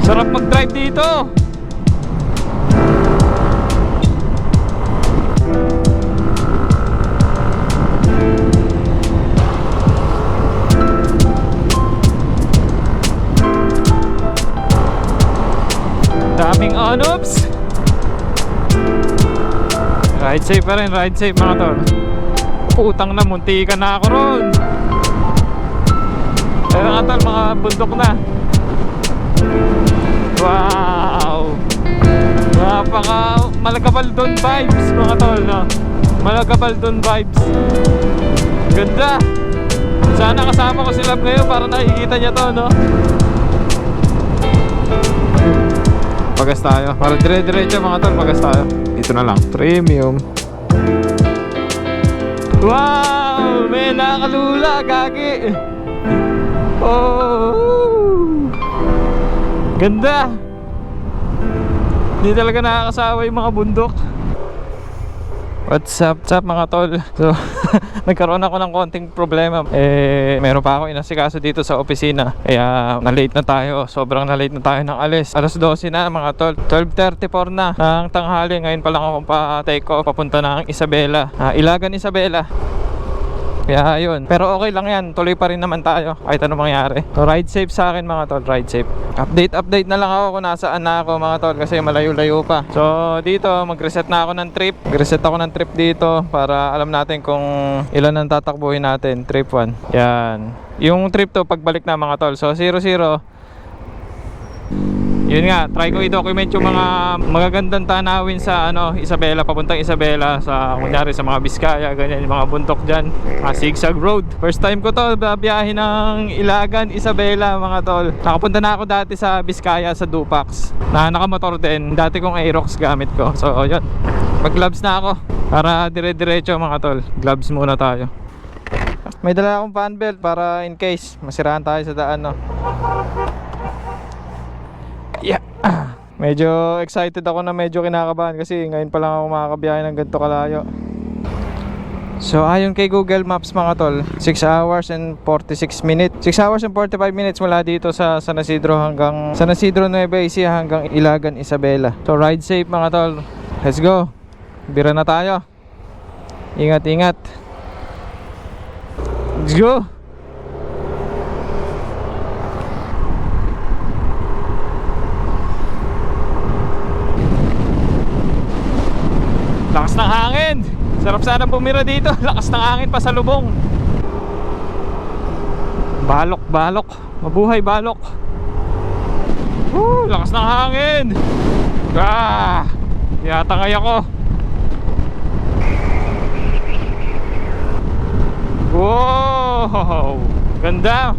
Sarap mag-drive dito. Daming on-offs. Ride safe pa rin, ride safe mga tol. Putang na, munti ka na ako ron. Ayun nga tol, mga bundok na. Wow, napaka Malagabaldon vibes mga tol, no? Malagabaldon vibes. Ganda. Sana kasama ko si Love ngayon para nakikita niya to, no? Pagas tayo, para dire-diretso mga tol, pagas tayo. Dito na lang, premium. Wow, may nakalula, gagi. Oh, ganda. Hindi talaga nakakasawa yung mga bundok. What's up mga tol? So, nagkaroon ako ng konting problema. Meron pa ako inasikaso dito sa opisina. Kaya na-late na tayo. Sobrang na-late na tayo ng alis. Alas 12 na mga tol. 12:34 na ng tanghali. Ngayon pa lang ako pa-take off papunta ng Isabela. Ilagan Isabela. Kaya yun. Pero okay lang yan. Tuloy pa rin naman tayo kahit ano mangyari. So ride safe sa akin mga tol. Ride safe. Update na lang ako kung nasaan na ako mga tol. Kasi malayo-layo pa. So dito mag-reset na ako ng trip. Mag-reset ako ng trip dito para alam natin kung ilan ang tatakbuhin natin. Trip 1. Yan. Yung trip to pagbalik na mga tol. So 0-0. Yun nga, try ko i-document yung mga magagandang tanawin sa Isabela, papuntang Isabela, sa kunyari sa mga Biskaya, ganyan, yung mga buntok dyan, zigzag road. First time ko to, biyahe ng Ilagan, Isabela mga tol. Nakapunta na ako dati sa Biskaya, sa Dupax, na nakamotor din. Dati kong Aerox gamit ko. So yun, mag gloves na ako para dire-diretso mga tol. Gloves muna tayo. May dala akong fan belt para in case masiraan tayo sa daan, no? Yeah. Medyo excited ako, na medyo kinakabahan kasi ngayon pa lang ako makakabiyahe ng ganito kalayo. So ayon kay Google Maps mga tol, 6 hours and 46 minutes 6 hours and 45 minutes mula dito sa San Isidro hanggang San Isidro Nueva Ecija hanggang Ilagan Isabela. So ride safe mga tol. Let's go. Bira na tayo. Ingat. Let's go. Lakas ng hangin. Sarap sana bumira dito. Lakas ng hangin pa sa lubong. Balok. Mabuhay balok. Lakas ng hangin. Yatangay ako. Wow, ganda.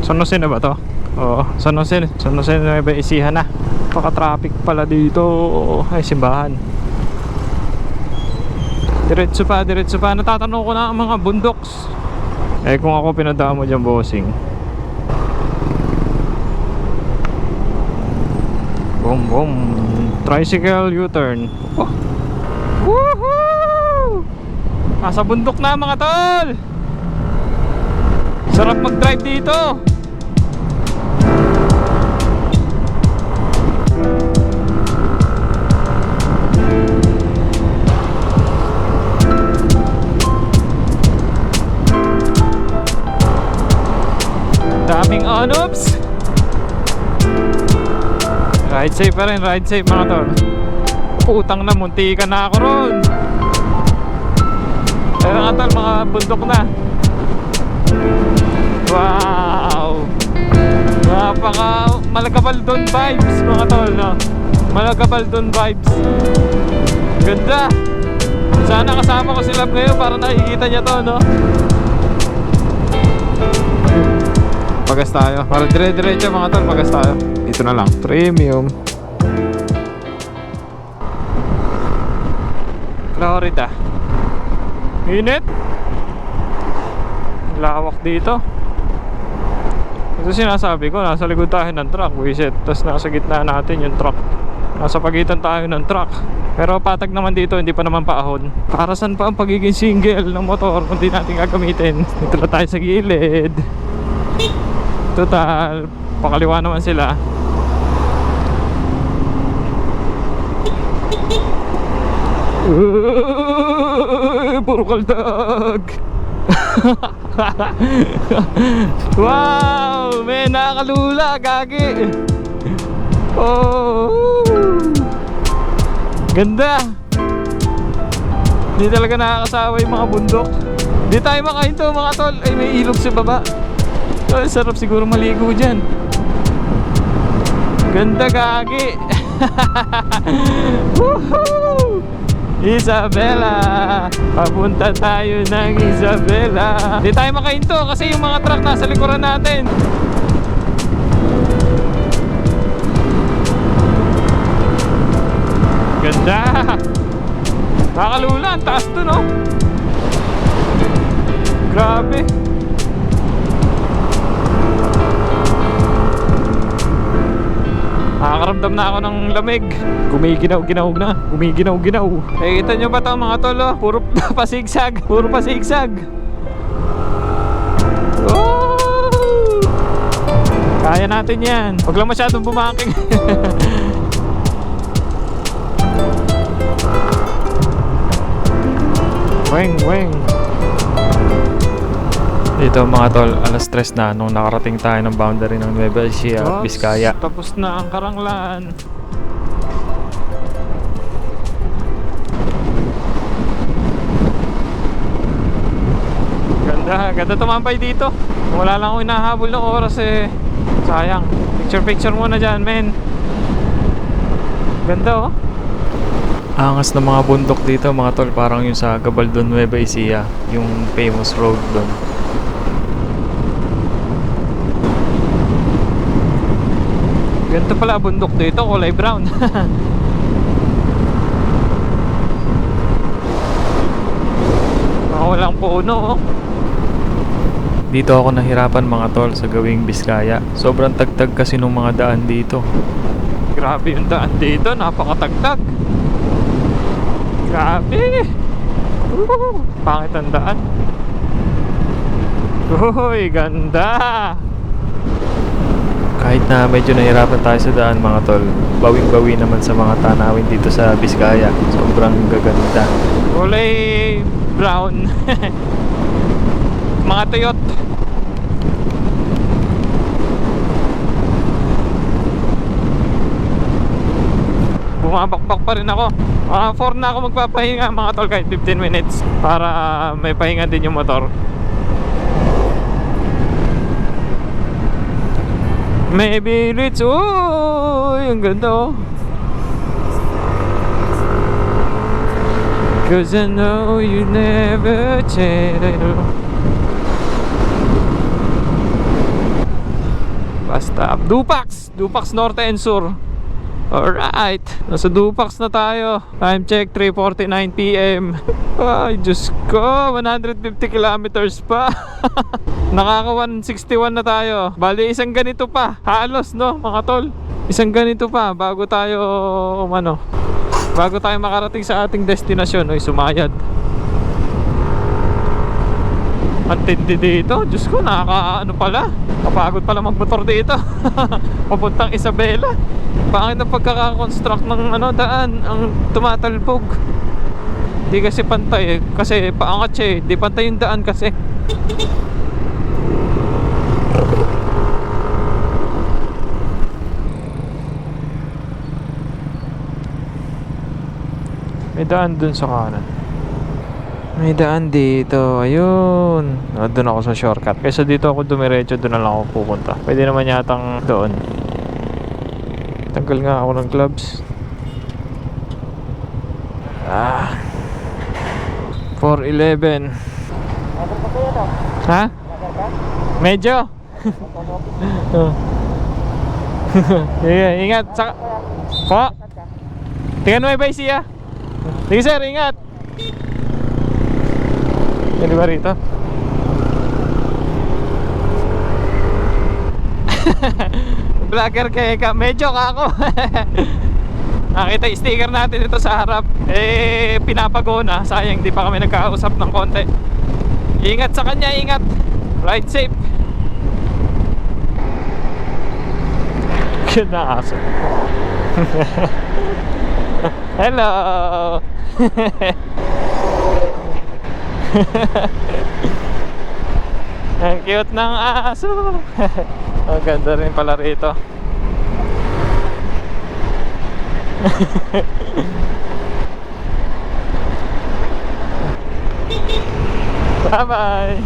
San Jose na ba to? Oo, San Jose Nueva Ecija na. Paka-traffic pala dito. Ay, simbahan. Diretso pa. Natatanong ko na ang mga bundoks. Kung ako pinadaan mo dyan, bossing. Boom. Tricycle U-turn. Oh. Woohoo! Nasa bundok na mga tol. Sarap mag-drive dito. Daming on-offs. Ride safe pa rin, ride safe mga tol. Putang na, munti ka na ako ron. Ayun nga tol, mga bundok na. Wow, napaka Malagabaldon vibes mga tol, no? Malagabaldon vibes. Ganda. Sana kasama ko si Love ngayon para nakikita niya to, no? Pagas tayo, para dire-diretso mga tol, pagas tayo. Dito na lang, premium. Florida. Init. Lawak dito. Ito sinasabi ko, nasa likod tayo ng truck, wiset. Tapos nasa gitna natin yung truck. Nasa pagitan tayo ng truck. Pero patag naman dito, hindi pa naman paahon. Para saan pa ang pagiging single ng motor kung di natin gagamitin? Dito na tayo sa gilid. Total, pakaliwa naman sila. Puro kaldag. Wow, may nakakalula, gagi. Oh, ganda. Hindi talaga nakakasawa yung mga bundok. Hindi tayo makahinto mga tol. Ay, may ilog sa baba. Oh, sarap siguro maligo dyan. Ganda, gagi. Woohoo! Isabela, papunta tayo ng Isabela. Hindi tayo makahinto kasi yung mga truck nasa likuran natin. Ganda. Nakalula, ang taas dun, oh. Grabe. Nakakaramdam na ako ng lamig. Gumiginaw-ginaw na. Gumiginaw-ginaw. Eh, kita nyo ba ito mga tol, oh? Puro pasigsag. Puro pasigsag. Oh! Kaya natin yan. Huwag lang masyadong bumaking. Weng, weng. Dito mga tol, alas 3 na nung nakarating tayo ng boundary ng Nueva Ecija at Vizcaya. Tapos na ang Karanglan. Ganda, ganda tumambay dito. Kung wala lang akong hinahabol ng oras eh, sayang. Picture muna dyan, men. Ganda, oh. Angas ng mga bundok dito mga tol, parang yung sa Gabaldon, Nueva Ecija, yung famous road doon. Ganito pala bundok dito, kulay brown. Walang puno, oh. Dito ako nahirapan mga tol sa gawing Vizcaya. Sobrang tagtag kasi nung mga daan dito. Grabe yung daan dito, napakatagtag. Grabe. Pangit ang daan. Uy, ganda. Kahit na medyo nahirapan tayo sa daan mga tol, bawing-bawi naman sa mga tanawin dito sa Vizcaya. Sobrang gaganda. Kulay brown. Mga tuyot. Bumabakbak pa rin ako. 4 na ako magpapahinga mga tol, kahit 15 minutes para may pahinga din yung motor. Maybe it's, uy, ang ganda, oh. Cause I know you never change. Basta Dupax Norte and Sur. Alright, nasa Dupax na tayo. Time check 3:49 PM. Ay, Diyos ko, 150 kilometers pa. Nakaka 161 na tayo. Bali, isang ganito pa. Halos, no, mga tol. Isang ganito pa bago tayo, bago tayo makarating sa ating destinasyon. Uy, sumayad. Ang tindi dito. Diyos ko, pala. Kapagod pala magmotor dito. Papuntang Isabela. Pangit ang pagkakakonstruct ng daan. Ang tumatalbog. Di kasi pantay eh. Kasi paangat siya eh. Di pantay yung daan kasi. May daan dun sa kanan. May daan dito. Ayun. Doon ako sa shortcut. Kaysa dito ako dumiretso, doon na lang ako pupunta. Pwede naman yatang doon. Tanggal nga ako ng gloves. 4:11. Ha? Medyo. Ingat. Po. Tingnan mo ba siya? Sige sir, ingat. Yan ba rito? Vlogger ka, medyo ka ako. Nakita yung sticker natin dito sa harap. Eh, pinapago na. Sayang, di pa kami nagkausap ng konti. Ingat sa kanya, ingat. Ride safe. Cute na aso. Hello! Ang cute ng aso. Ang ganda rin pala rito. Bye bye.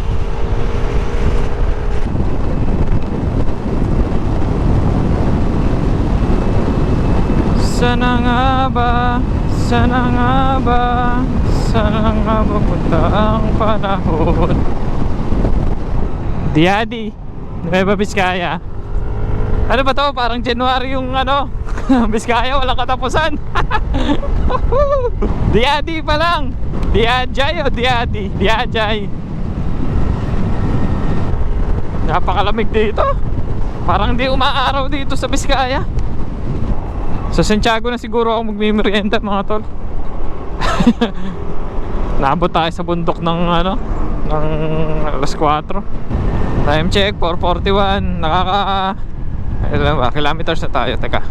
Sana nga ba? Sana nga ba? Sana nga ba punta ang panahon? Diadi, Nueva Vizcaya. Ano ba to? Parang January yung ano. Vizcaya, walang katapusan. Diadi pa lang. Diajay o Diadi? Diajay. Napakalamig dito. Parang di umaaraw dito sa Vizcaya. Sa Santiago na siguro ako magmimerienda mga tol. Naabot tayo sa bundok ng ano, ng alas 4. Time check 4:41. Nakaka ilan ba kilometers na tayo? Teka,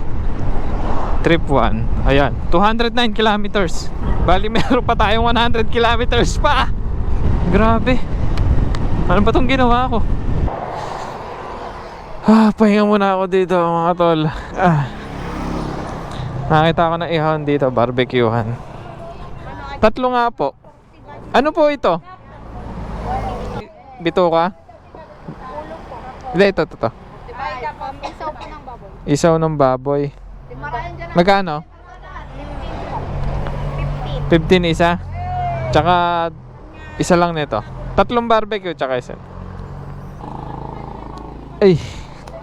trip 1. Ayan, 209 kilometers. Bali meron pa tayong 100 kilometers pa. Grabe. Ano ba tong ginawa ko? Pahinga muna ako dito mga tol. Nakita ko na ihon dito, barbecuehan. Tatlo nga po. Ano po ito? Bituka? Hindi, ito. Isaw po ng baboy. Isaw ng baboy. Magkano? 15 isa? Tsaka isa lang nito. Tatlong barbecue tsaka isa. Ay,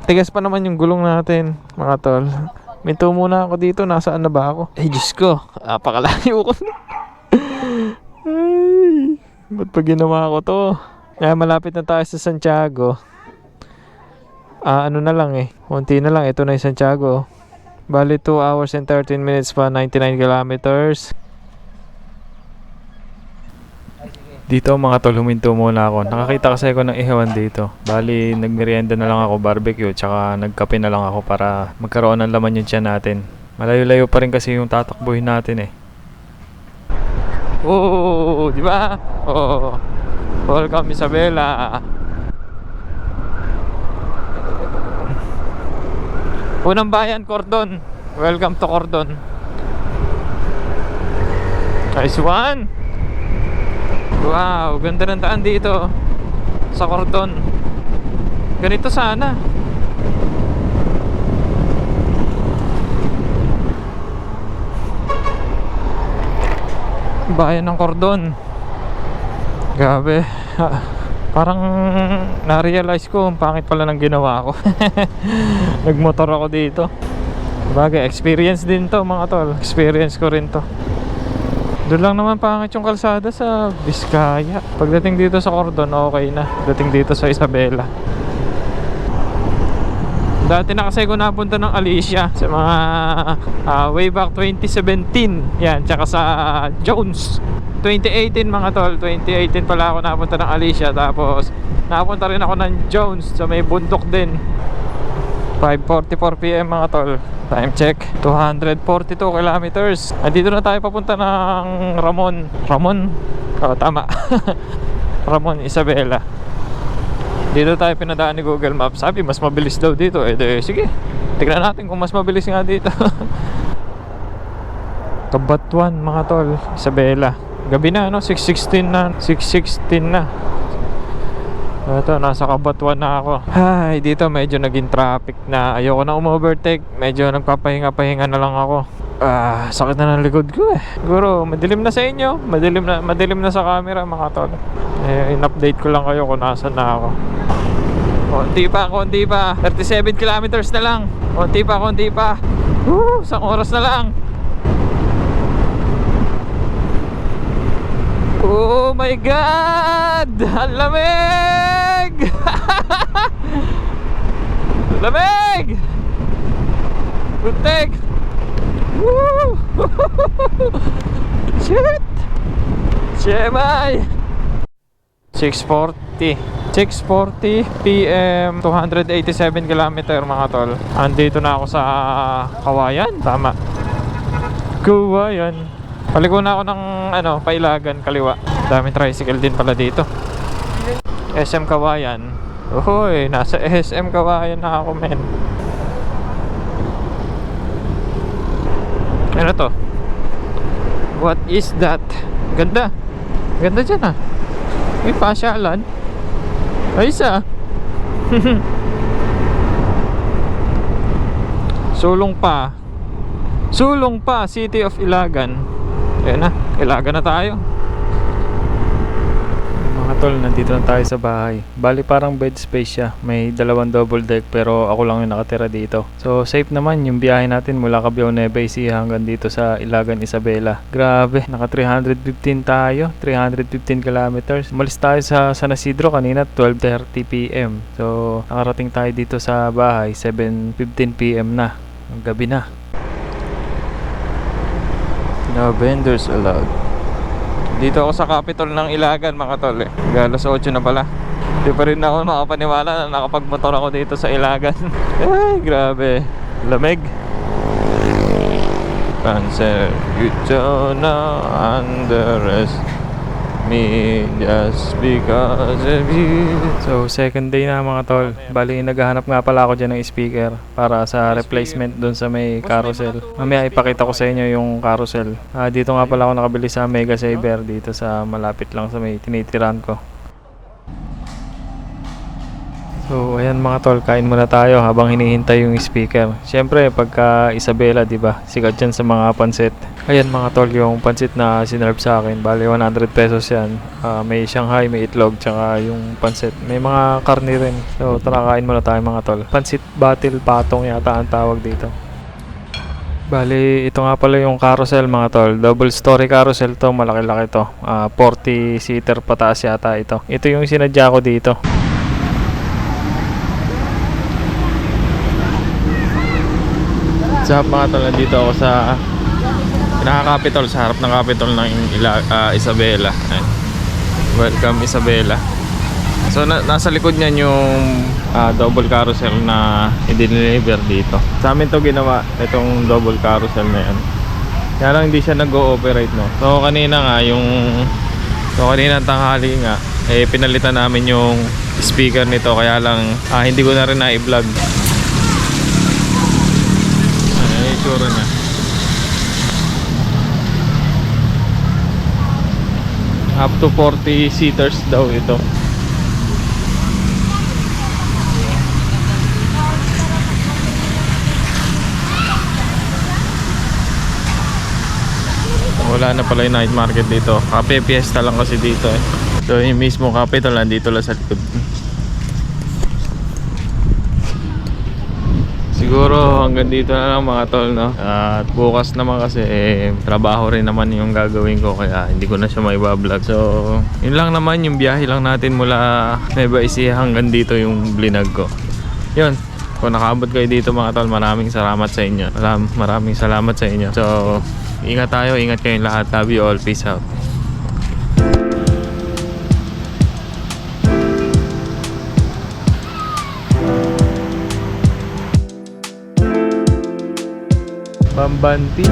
tigas pa naman yung gulong natin mga tol. Minto muna ako dito. Nasaan na ba ako? Ay, Diyos ko. Napakalayo ko na. Ay, ba't pa ginawa ko to? Kaya malapit na tayo sa Santiago. Ano na lang eh. Unti na lang. Ito na yung Santiago. Bali 2 hours and 13 minutes pa. 99 kilometers. Dito mga tol, huminto muna ako. Nakakita kasi ako ng ihawan dito. Bali, nagmerienda na lang ako, barbecue, tsaka nagkape na lang ako para magkaroon ng laman yung tiyan natin. Malayo-layo pa rin kasi yung tatakbuhin natin eh. Oo, di ba? Oo. Welcome Isabela. Unang bayan, Cordon. Welcome to Cordon. Nice one. Wow, ganda ng daan dito sa Cordon. Ganito sana. Bayan ng Cordon. Grabe. Parang na-realize ko ang pangit pala ng ginawa ko. Nagmotor ako dito. Bagay, experience din to mga tol. Experience ko rin to. Doon lang naman pangit yung kalsada sa Vizcaya. Pagdating dito sa Cordon, okay na. Pagdating dito sa Isabela. Dati na kasi ko napunta ng Alicia sa mga way back 2017. Yan, tsaka sa Jones 2018 mga tol. 2018 pala ako napunta ng Alicia. Tapos napunta rin ako ng Jones sa may bundok din. 5:44 PM mga tol. Time check 242 kilometers. Andito na tayo papunta ng Ramon. Tama. Ramon Isabela. Dito tayo pinadaan ni Google Maps. Sabi mas mabilis daw dito. Sige, tignan natin kung mas mabilis nga dito. Kabatuan mga tol, Isabela. Gabi na no, 6:16 na. Ito, nasa Kabatuan na ako. Ay, dito medyo naging traffic na. Ayoko na umovertake. Medyo nagpapahinga-pahinga na lang ako. Sakit na ng likod ko eh. Siguro, madilim na sa inyo. Madilim na sa camera mga tol. In-update ko lang kayo kung nasan na ako. Konti pa. 37 kilometers na lang. Konti pa. Isang oras na lang. Oh my God! Ang lamig! Lamig! Putek! Woo! Shit! Shemay! 6:40. 6:40 PM, 287 kilometer mga tol. Andito na ako sa Kawayan. Tama, Kawayan. Paliko na ako ng Pailagan, kaliwa. Daming tricycle din pala dito. SM Kawayan. Uhoy, nasa SM Kawayan na ako, men. Ano to? What is that? Ganda. Ganda dyan ah. May pasyalan. Ay, isa. Sulong pa. Sulong pa, City of Ilagan. Ayan na, Ilagan na tayo. Mga tol, nandito na tayo sa bahay. Bali parang bed space siya. May dalawang double deck pero ako lang yung nakatira dito. So safe naman yung biyahe natin mula Cabiao Nueva Ecija hanggang dito sa Ilagan, Isabela. Grabe, naka 315 tayo. 315 kilometers. Umalis tayo sa San Isidro kanina 12:30 PM. So nakarating tayo dito sa bahay 7:15 PM na. Ang gabi na. No vendors allowed. Dito ako sa Capitol ng Ilagan mga tol eh. Alas 8 na pala. Di pa rin ako makapaniwala na nakapagmotor ako dito sa Ilagan. Ay, grabe. Lamig. Cancer, you don't underestimate me just because of you. So second day na mga tol. Bali naghahanap nga pala ako dyan ng speaker para sa replacement dun sa may carousel. Mamaya ipakita ko sa inyo yung carousel. Dito nga pala ako nakabili sa Mega Saver dito sa malapit lang sa may tinitiran ko. So ayan mga tol, kain muna tayo habang hinihintay yung speaker. Siyempre pagka Isabela, di ba? Sikat yan sa mga pansit. Ayan mga tol, yung pansit na sinerve sa akin, bali 100 pesos yan. May Shanghai, may itlog, tsaka yung pansit. May mga karne rin. So tara, kain muna tayo mga tol. Pansit batil patong yata ang tawag dito. Bali, ito nga pala yung carousel mga tol. Double story carousel to, malaki-laki to. 40 seater pataas yata ito. Ito yung sinadya ko dito. Sa mga tol, nandito ako sa pinaka-Capitol, sa harap ng Capitol ng Isabela. Ayan. Welcome Isabela. So nasa likod niyan yung double carousel na i-deliver dito. Sa amin to ginawa, itong double carousel na yan. Kaya lang hindi siya nag-ooperate, no. So kanina tanghali nga pinalitan namin yung speaker nito, kaya lang hindi ko na rin na-i-vlog. Itsura niya. Up to 40 seaters daw ito. Wala na pala yung night market dito. Kape fiesta lang kasi dito eh. So yung mismo Capitol nandito lang sa likod. Siguro hanggang dito na lang mga tol, no? At bukas naman kasi trabaho rin naman yung gagawin ko, kaya hindi ko na siya maiba-vlog. So yun lang naman, yung biyahe lang natin mula Nueva Ecija hanggang dito yung blinag ko. Yun, kung nakaabot kayo dito mga tol, maraming salamat sa inyo. Maraming salamat sa inyo. So ingat tayo, ingat kayong lahat. Love you all, peace out. Bambanti.